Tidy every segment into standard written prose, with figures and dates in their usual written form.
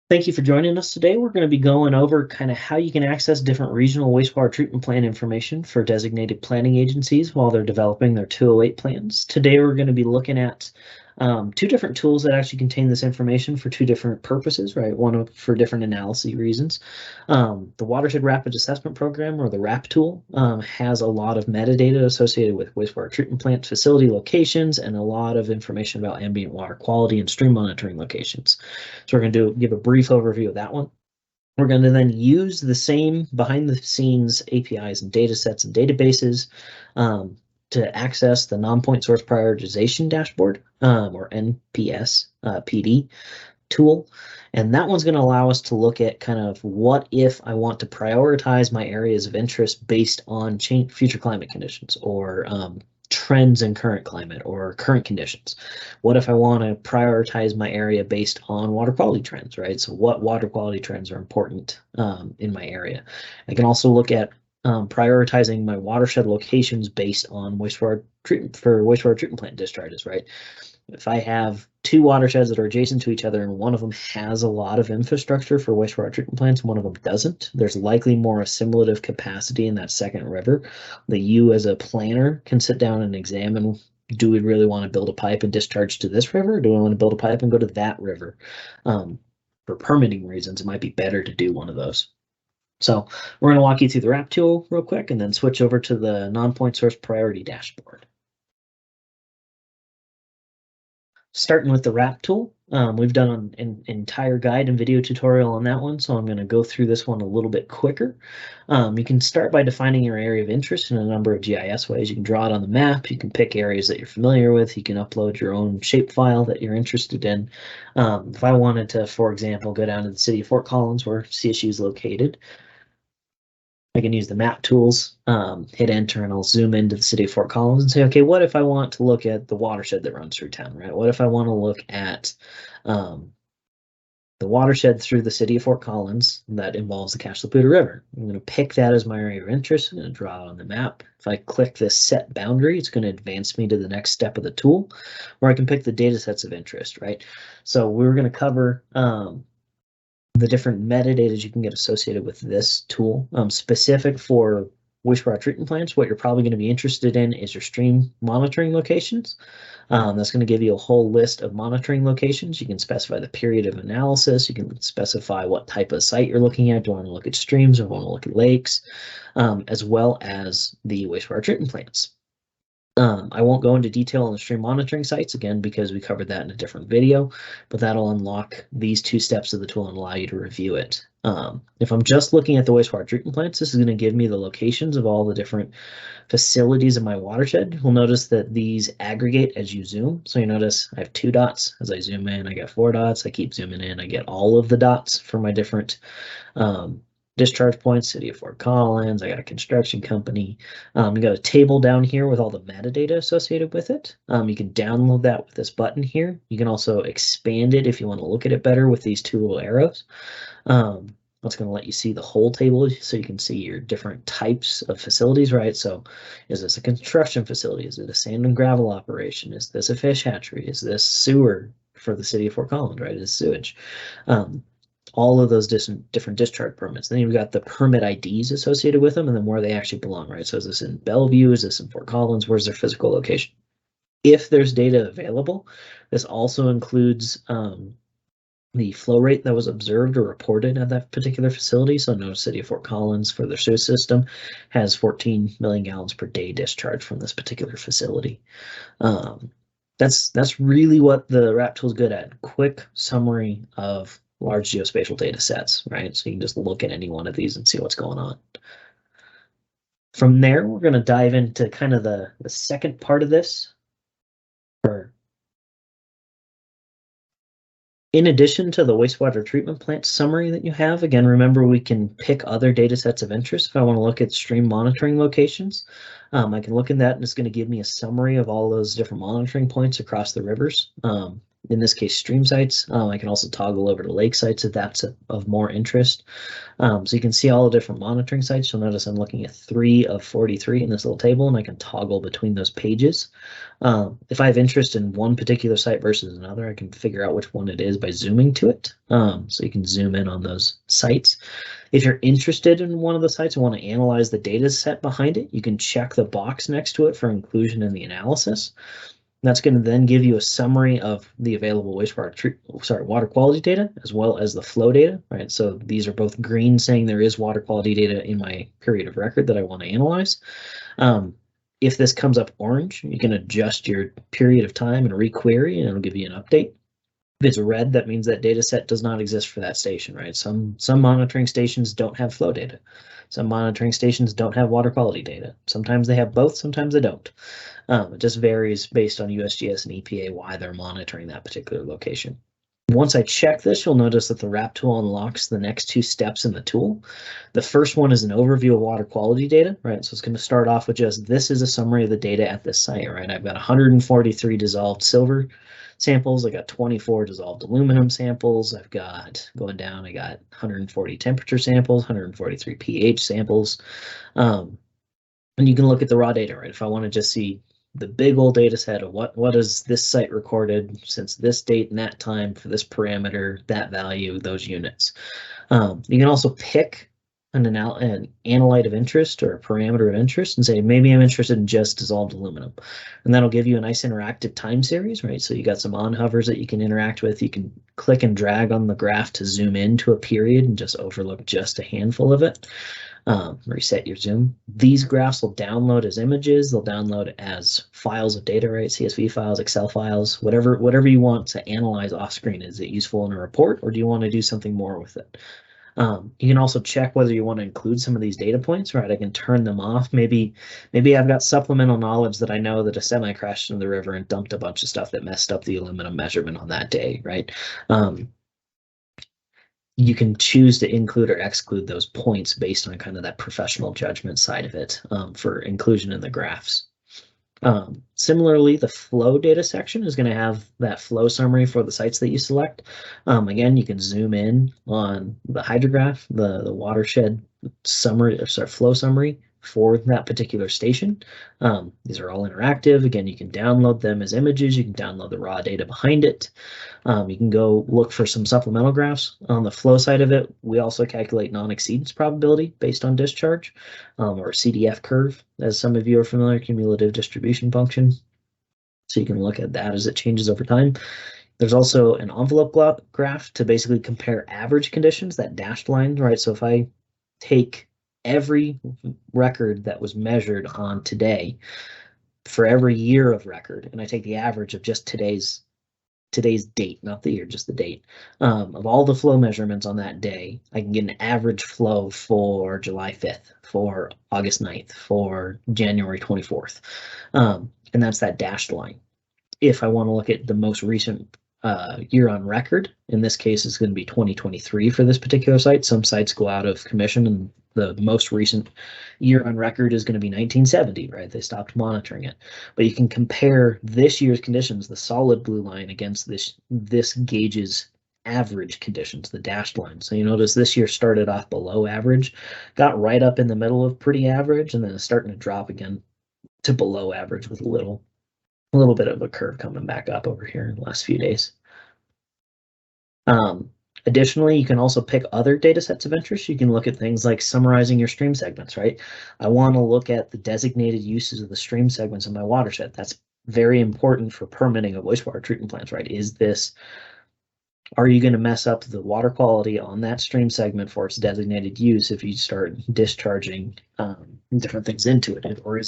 Thank you for joining us today. We're going to be going over kind of how you can access different regional wastewater treatment plan information for designated planning agencies while they're developing their 208 plans. Today, we're going to be looking at two different tools that actually contain this information for two different purposes, right? One for different analysis reasons. The Watershed Rapid Assessment Program, or the RAP tool, has a lot of metadata associated with wastewater treatment plant facility locations and a lot of information about ambient water quality and stream monitoring locations. So we're going to give a brief overview of that one. We're going to then use the same behind the scenes APIs and data sets and databases to access the Nonpoint Source Prioritization Dashboard, or NPSPD tool. And that one's going to allow us to look at kind of what if I want to prioritize my areas of interest based on future climate conditions, or trends in current climate or current conditions. What if I want to prioritize my area based on water quality trends, right? So what water quality trends are important in my area? I can also look at prioritizing my watershed locations based on wastewater treatment plant discharges, right? If I have two watersheds that are adjacent to each other and one of them has a lot of infrastructure for wastewater treatment plants and one of them doesn't, there's likely more assimilative capacity in that second river that you as a planner can sit down and examine. Do we really want to build a pipe and discharge to this river? Or do we want to build a pipe and go to that river? For permitting reasons, it might be better to do one of those. So we're going to walk you through the RAP tool real quick and then switch over to the Nonpoint Source Priority Dashboard. Starting with the RAP tool, we've done an entire guide and video tutorial on that one, so I'm going to go through this one a little bit quicker. You can start by defining your area of interest in a number of GIS ways. You can draw it on the map, you can pick areas that you're familiar with, you can upload your own shapefile that you're interested in. If I wanted to, for example, go down to the city of Fort Collins where CSU is located, I can use the map tools, hit enter, and I'll zoom into the city of Fort Collins and say, okay, what if I want to look at the watershed that runs through town, right? What if I want to look at the watershed through the city of Fort Collins that involves the Cache la Poudre River? I'm going to pick that as my area of interest. I'm going to draw it on the map. If I click this set boundary, it's going to advance me to the next step of the tool, where I can pick the data sets of interest, right? So we're going to cover the different metadata you can get associated with this tool. Specific for wastewater treatment plants, what you're probably going to be interested in is your stream monitoring locations. That's going to give you a whole list of monitoring locations. You can specify the period of analysis. You can specify what type of site you're looking at. Do I want to look at streams or want to look at lakes, as well as the wastewater treatment plants. I won't go into detail on the stream monitoring sites again because we covered that in a different video, but that'll unlock these two steps of the tool and allow you to review it. If I'm just looking at the wastewater treatment plants, this is going to give me the locations of all the different facilities in my watershed. We'll notice that these aggregate as you zoom. So you notice I have 2 dots. As I zoom in, I get 4 dots. I keep zooming in, I get all of the dots for my different discharge points, city of Fort Collins. I got a construction company. You got a table down here with all the metadata associated with it. You can download that with this button here. You can also expand it if you want to look at it better with these 2 little arrows. That's going to let you see the whole table so you can see your different types of facilities, right? So is this a construction facility? Is it a sand and gravel operation? Is this a fish hatchery? Is this sewer for the city of Fort Collins, right? Is sewage? All of those different discharge permits. Then you've got the permit IDs associated with them and then where they actually belong, right? So is this in Bellevue? Is this in Fort Collins? Where's their physical location? If there's data available, this also includes the flow rate that was observed or reported at that particular facility. So notice city of Fort Collins for their sewer system has 14 million gallons per day discharge from this particular facility. That's really what the RAP tool is good at. Quick summary of large geospatial data sets, right? So you can just look at any one of these and see what's going on. From there, we're going to dive into kind of the second part of this. In addition to the wastewater treatment plant summary that you have, again, remember we can pick other data sets of interest. If I want to look at stream monitoring locations, I can look in that and it's going to give me a summary of all those different monitoring points across the rivers. in this case, stream sites. I can also toggle over to lake sites if that's of more interest. So you can see all the different monitoring sites. You'll notice I'm looking at 3 of 43 in this little table, and I can toggle between those pages. If I have interest in one particular site versus another, I can figure out which one it is by zooming to it. So you can zoom in on those sites. If you're interested in one of the sites and want to analyze the data set behind it, you can check the box next to it for inclusion in the analysis. That's going to then give you a summary of the available water quality data as well as the flow data, right? So these are both green, saying there is water quality data in my period of record that I want to analyze. If this comes up orange, you can adjust your period of time and requery, and it'll give you an update. If it's red, that means that data set does not exist for that station, right? Some monitoring stations don't have flow data. Some monitoring stations don't have water quality data. Sometimes they have both, sometimes they don't. It just varies based on USGS and EPA why they're monitoring that particular location. Once I check this, you'll notice that the wrap tool unlocks the next 2 steps in the tool. The first one is an overview of water quality data, right? So it's going to start off with just, this is a summary of the data at this site, right? I've got 143 dissolved silver samples. I got 24 dissolved aluminum samples. I've got, going down, I got 140 temperature samples, 143 pH samples. And you can look at the raw data, right? If I want to just see the big old data set of what is this site recorded since this date and that time for this parameter, that value, those units. You can also pick an analyte of interest or a parameter of interest and say, maybe I'm interested in just dissolved aluminum. And that'll give you a nice interactive time series, right? So you got some on hovers that you can interact with. You can click and drag on the graph to zoom into a period and just overlook just a handful of it. Reset your zoom. These graphs will download as images. They'll download as files of data, right? CSV files, Excel files, whatever you want to analyze off screen. Is it useful in a report, or do you want to do something more with it? You can also check whether you want to include some of these data points, right? I can turn them off. Maybe I've got supplemental knowledge that I know that a semi crashed into the river and dumped a bunch of stuff that messed up the aluminum measurement on that day, right? You can choose to include or exclude those points based on kind of that professional judgment side of it for inclusion in the graphs. Similarly, the flow data section is going to have that flow summary for the sites that you select. Again, you can zoom in on the hydrograph, the watershed summary, flow summary for that particular station. These are all interactive. Again, you can download them as images. You can download the raw data behind it. You can go look for some supplemental graphs. On the flow side of it, we also calculate non-exceedance probability based on discharge, or CDF curve, as some of you are familiar, cumulative distribution function. So you can look at that as it changes over time. There's also an envelope graph to basically compare average conditions, that dashed line, right? So if I take every record that was measured on today for every year of record, and I take the average of just today's date, not the year, just the date, of all the flow measurements on that day, I can get an average flow for July 5th, for August 9th, for January 24th. And that's that dashed line. If I want to look at the most recent year on record, in this case, it's going to be 2023 for this particular site. Some sites go out of commission, and the most recent year on record is going to be 1970, right? They stopped monitoring it. But you can compare this year's conditions, the solid blue line, against this gauge's average conditions, the dashed line. So you notice this year started off below average, got right up in the middle of pretty average, and then it's starting to drop again to below average with a little bit of a curve coming back up over here in the last few days. Additionally, you can also pick other data sets of interest. You can look at things like summarizing your stream segments, right? I want to look at the designated uses of the stream segments in my watershed. That's very important for permitting of wastewater treatment plants, right? Are you going to mess up the water quality on that stream segment for its designated use if you start discharging different things into it? Or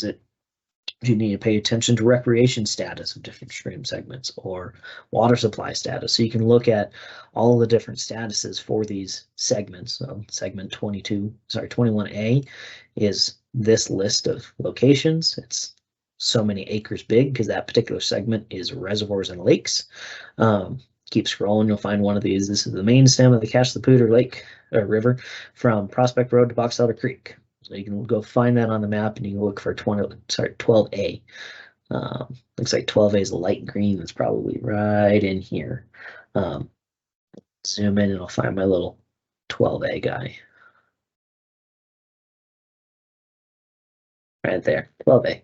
do you need to pay attention to recreation status of different stream segments or water supply status? So you can look at all of the different statuses for these segments. So segment 21A is this list of locations. It's so many acres big because that particular segment is reservoirs and lakes. Keep scrolling, you'll find one of these. This is the main stem of the Cache-la-Poudre Lake or River from Prospect Road to Box Elder Creek. So you can go find that on the map, and you can look for 12A. Looks like 12A is a light green. That's probably right in here. Zoom in and I'll find my little 12A guy. Right there, 12A.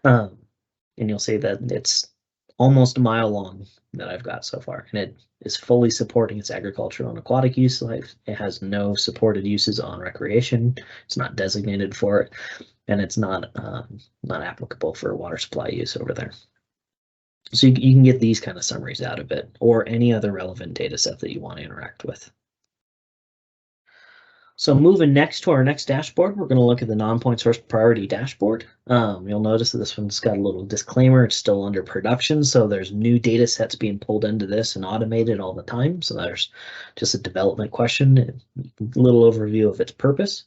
And you'll see that it's almost a mile long that I've got so far, and it is fully supporting its agricultural and aquatic use life. It has no supported uses on recreation. It's not designated for it, and it's not applicable for water supply use over there. So you can get these kind of summaries out of it, or any other relevant data set that you want to interact with. So moving next to our next dashboard, we're going to look at the Nonpoint Source Priority Dashboard. You'll notice that this one's got a little disclaimer. It's still under production, so there's new data sets being pulled into this and automated all the time. So there's just a development question, a little overview of its purpose.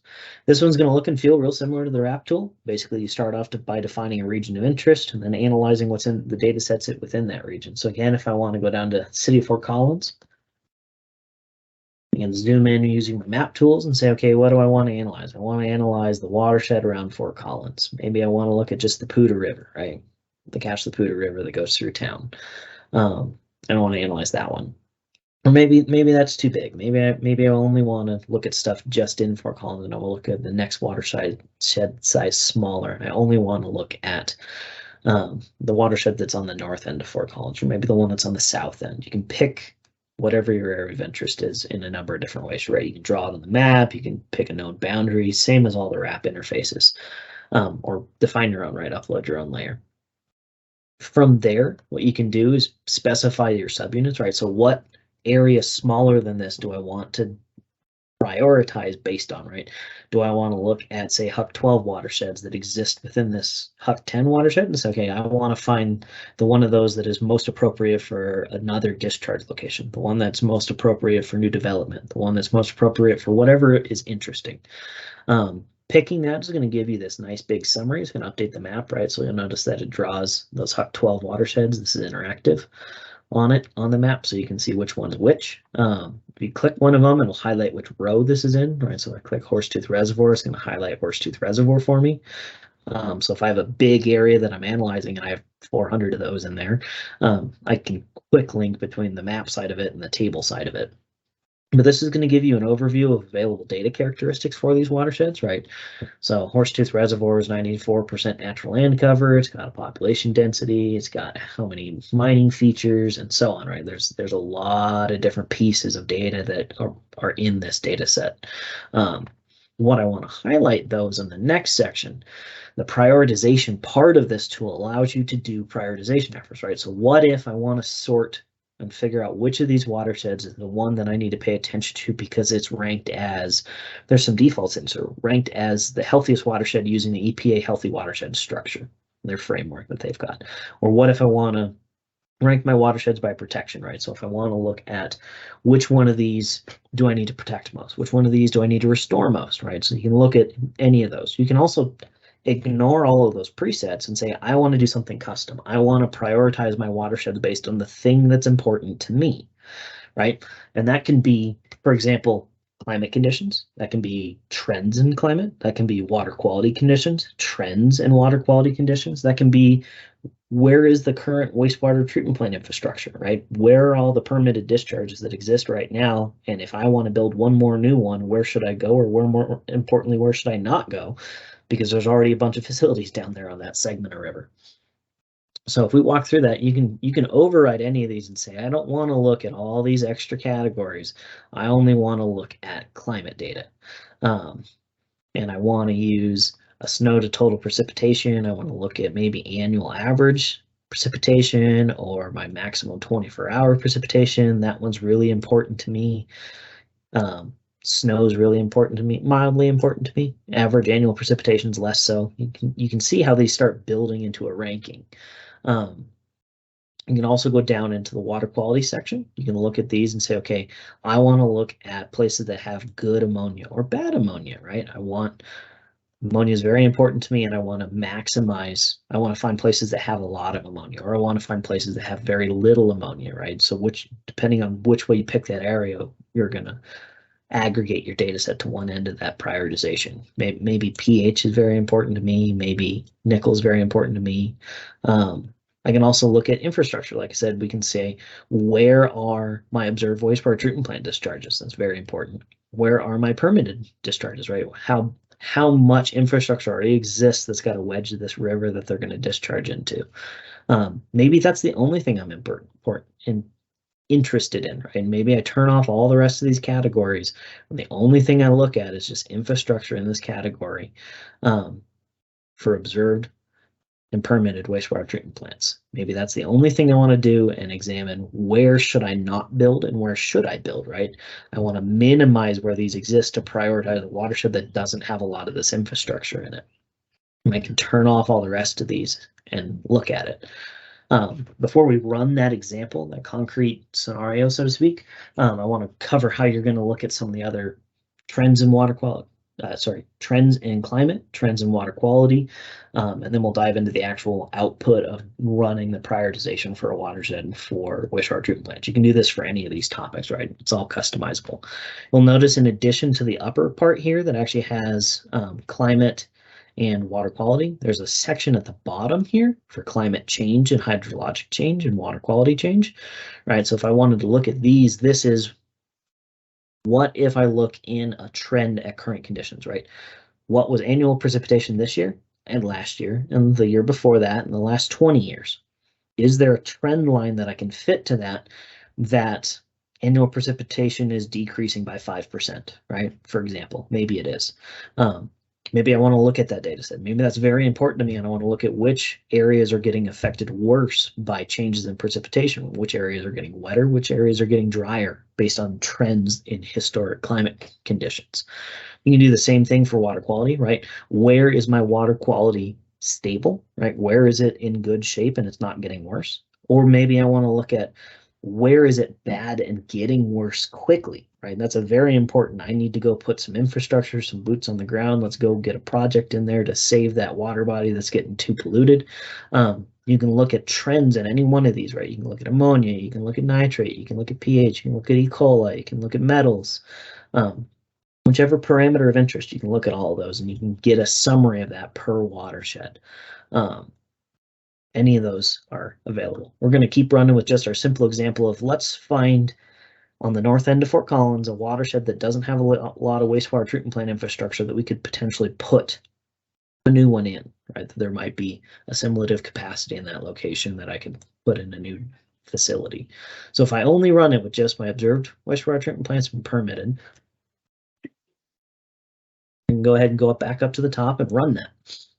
This one's going to look and feel real similar to the RAP tool. Basically, you start off by defining a region of interest and then analyzing what's in the data sets within that region. So again, if I want to go down to City of Fort Collins, I can zoom in using my map tools and say, okay, what do I want to analyze? I want to analyze the watershed around Fort Collins. Maybe I want to look at just the Poudre River, right? The Cache the Poudre River that goes through town. I don't want to analyze that one. Or maybe that's too big. Maybe I only want to look at stuff just in Fort Collins, and I will look at the next watershed size smaller. And I only want to look at the watershed that's on the north end of Fort Collins, or maybe the one that's on the south end. You can pick whatever your area of interest is in a number of different ways, right? You can draw it on the map, you can pick a known boundary, same as all the RAP interfaces, or define your own, right? Upload your own layer. From there, what you can do is specify your subunits, right? So what area smaller than this do I want to prioritize based on, right? Do I want to look at, say, Huck 12 watersheds that exist within this Huck 10 watershed and say, okay, I want to find the one of those that is most appropriate for another discharge location, the one that's most appropriate for new development, the one that's most appropriate for whatever is interesting. Picking that is going to give you this nice big summary. It's going to update the map, right? So you'll notice that it draws those Huck 12 watersheds. This is interactive on it on the map, so you can see which one is which. If you click one of them, it'll highlight which row this is in, right? So I click Horsetooth Reservoir, it's going to highlight Horsetooth Reservoir for me. So if I have a big area that I'm analyzing and I have 400 of those in there, I can quick link between the map side of it and the table side of it. But this is going to give you an overview of available data characteristics for these watersheds, right? So Horsetooth Reservoir is 94% natural land cover. It's got a population density. It's got how many mining features and so on, right? There's a lot of different pieces of data that are in this data set. What I want to highlight, though, is in the next section. The prioritization part of this tool allows you to do prioritization efforts, right? So what if I want to sort and figure out which of these watersheds is the one that I need to pay attention to because it's ranked as, there's some defaults in, so ranked as the healthiest watershed using the EPA healthy watershed structure, their framework that they've got. Or what if I want to rank my watersheds by protection, right? So if I want to look at which one of these do I need to protect most, which one of these do I need to restore most, right? So you can look at any of those. You can also ignore all of those presets and say, I want to do something custom. I want to prioritize my watersheds based on the thing that's important to me, right? And that can be, for example, climate conditions. That can be trends in climate. That can be water quality conditions, trends in water quality conditions. That can be, where is the current wastewater treatment plant infrastructure, right? Where are all the permitted discharges that exist right now? And if I want to build one more new one, where should I go? Or where, more importantly, where should I not go? Because there's already a bunch of facilities down there on that segment of river. So if we walk through that, you can override any of these and say, I don't want to look at all these extra categories. I only want to look at climate data. And I want to use a snow to total precipitation. I want to look at maybe annual average precipitation or my maximum 24-hour precipitation. That one's really important to me. Snow is really important to me, mildly important to me. Average annual precipitation is less so. You can see how these start building into a ranking. You can also go down into the water quality section. You can look at these and say, okay, I want to look at places that have good ammonia or bad ammonia, right? Ammonia is very important to me, and I want to maximize. I want to find places that have a lot of ammonia, or I want to find places that have very little ammonia, right? So depending on which way you pick that area, you're going to aggregate your data set to one end of that prioritization. Maybe pH is very important to me. Maybe nickel is very important to me. I can also look at infrastructure. Like I said, we can say, where are my observed wastewater treatment plant discharges? That's very important. Where are my permitted discharges, right? How much infrastructure already exists that's got a wedge of this river that they're going to discharge into? Maybe that's the only thing I'm interested in, right? Maybe I turn off all the rest of these categories, and the only thing I look at is just infrastructure in this category for observed and permitted wastewater treatment plants. Maybe that's the only thing I want to do and examine where should I not build and where should I build, right? I want to minimize where these exist to prioritize a watershed that doesn't have a lot of this infrastructure in it. And I can turn off all the rest of these and look at it. Before we run that example, that concrete scenario, so to speak, I want to cover how you're going to look at some of the other trends in water quality. Trends in climate, trends in water quality, and then we'll dive into the actual output of running the prioritization for a watershed for wastewater treatment plants. You can do this for any of these topics, right? It's all customizable. You'll notice in addition to the upper part here that actually has climate and water quality, there's a section at the bottom here for climate change and hydrologic change and water quality change, right? So if I wanted to look at these, this is what if I look in a trend at current conditions, right? What was annual precipitation this year and last year and the year before that and the last 20 years? Is there a trend line that I can fit to that annual precipitation is decreasing by 5%, right? For example, maybe it is. Maybe I want to look at that data set. Maybe that's very important to me, and I want to look at which areas are getting affected worse by changes in precipitation, which areas are getting wetter, which areas are getting drier based on trends in historic climate conditions. You can do the same thing for water quality, right? Where is my water quality stable, right? Where is it in good shape and it's not getting worse? Or maybe I want to look at where is it bad and getting worse quickly, right? That's a very important. I need to go put some infrastructure, some boots on the ground. Let's go get a project in there to save that water body that's getting too polluted. You can look at trends in any one of these, right? You can look at ammonia, you can look at nitrate, you can look at pH, you can look at E. coli, you can look at metals. Whichever parameter of interest, you can look at all of those and you can get a summary of that per watershed. Any of those are available. We're going to keep running with just our simple example of let's find on the north end of Fort Collins a watershed that doesn't have a lot of wastewater treatment plant infrastructure that we could potentially put a new one in, right? There might be assimilative capacity in that location that I could put in a new facility. So if I only run it with just my observed wastewater treatment plants and permitted, I can go ahead and go back up to the top and run that.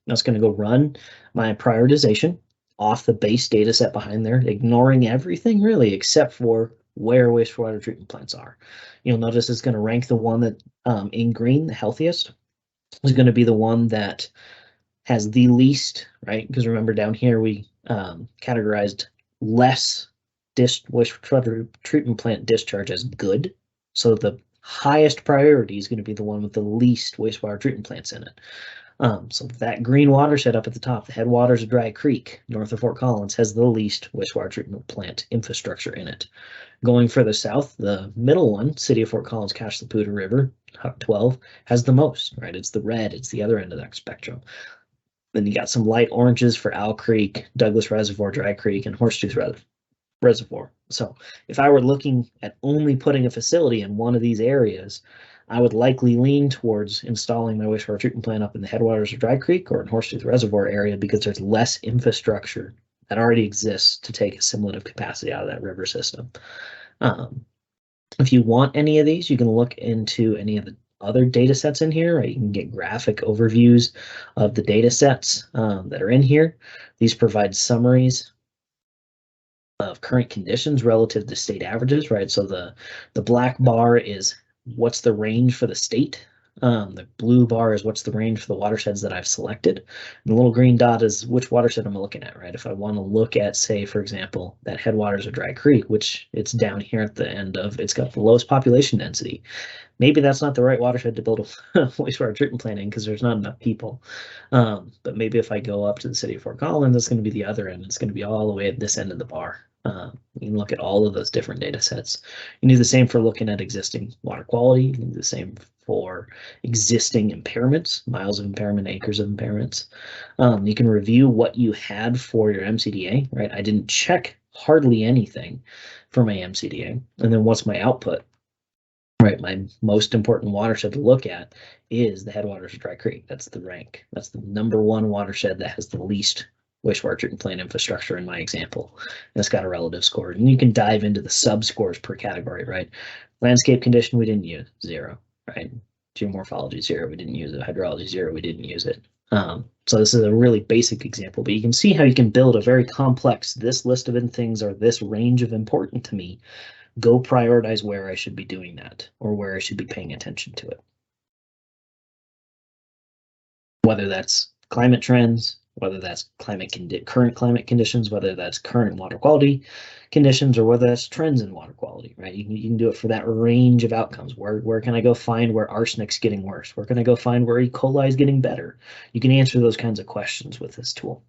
Now it's going to go run my prioritization off the base data set behind there, ignoring everything really except for where wastewater treatment plants are. You'll notice it's going to rank the one that in green, the healthiest, is going to be the one that has the least, right? Because remember down here we categorized less wastewater treatment plant discharge as good. So the highest priority is going to be the one with the least wastewater treatment plants in it. So that green watershed up at the top, the headwaters of Dry Creek, north of Fort Collins, has the least wastewater treatment plant infrastructure in it. Going further south, the middle one, City of Fort Collins, Cache la Poudre River, Huck 12, has the most, right? It's the red, it's the other end of that spectrum. Then you got some light oranges for Owl Creek, Douglas Reservoir, Dry Creek, and Horsetooth Reservoir. So if I were looking at only putting a facility in one of these areas, I would likely lean towards installing my wastewater treatment plant up in the headwaters of Dry Creek or in Horsetooth Reservoir area because there's less infrastructure that already exists to take assimilative capacity out of that river system. If you want any of these, you can look into any of the other data sets in here, right? You can get graphic overviews of the data sets that are in here. These provide summaries of current conditions relative to state averages, right? So the black bar is what's the range for the state. The blue bar is what's the range for the watersheds that I've selected. And the little green dot is which watershed I'm looking at, right? If I want to look at, say, for example, that headwaters of Dry Creek, which it's down here at the end of, it's got the lowest population density. Maybe that's not the right watershed to build a wastewater treatment plant in because there's not enough people. But maybe if I go up to the City of Fort Collins, it's going to be the other end. It's going to be all the way at this end of the bar. You can look at all of those different data sets. You can do the same for looking at existing water quality. You can do the same for existing impairments, miles of impairment, acres of impairments. You can review what you had for your MCDA, right? I didn't check hardly anything for my MCDA. And then what's my output? Right, my most important watershed to look at is the headwaters of Dry Creek. That's the rank. That's the #1 watershed that has the least wastewater treatment plant infrastructure in my example. And it's got a relative score. And you can dive into the sub-scores per category, right? Landscape condition, we didn't use, 0, right? Geomorphology, 0, we didn't use it. Hydrology, 0, we didn't use it. So this is a really basic example, but you can see how you can build a very complex, this list of things are this range of important to me. Go prioritize where I should be doing that or where I should be paying attention to it. Whether that's climate trends, whether that's current climate conditions, whether that's current water quality conditions, or whether that's trends in water quality, right? You can do it for that range of outcomes. Where can I go find where arsenic's getting worse? Where can I go find where E. coli is getting better? You can answer those kinds of questions with this tool.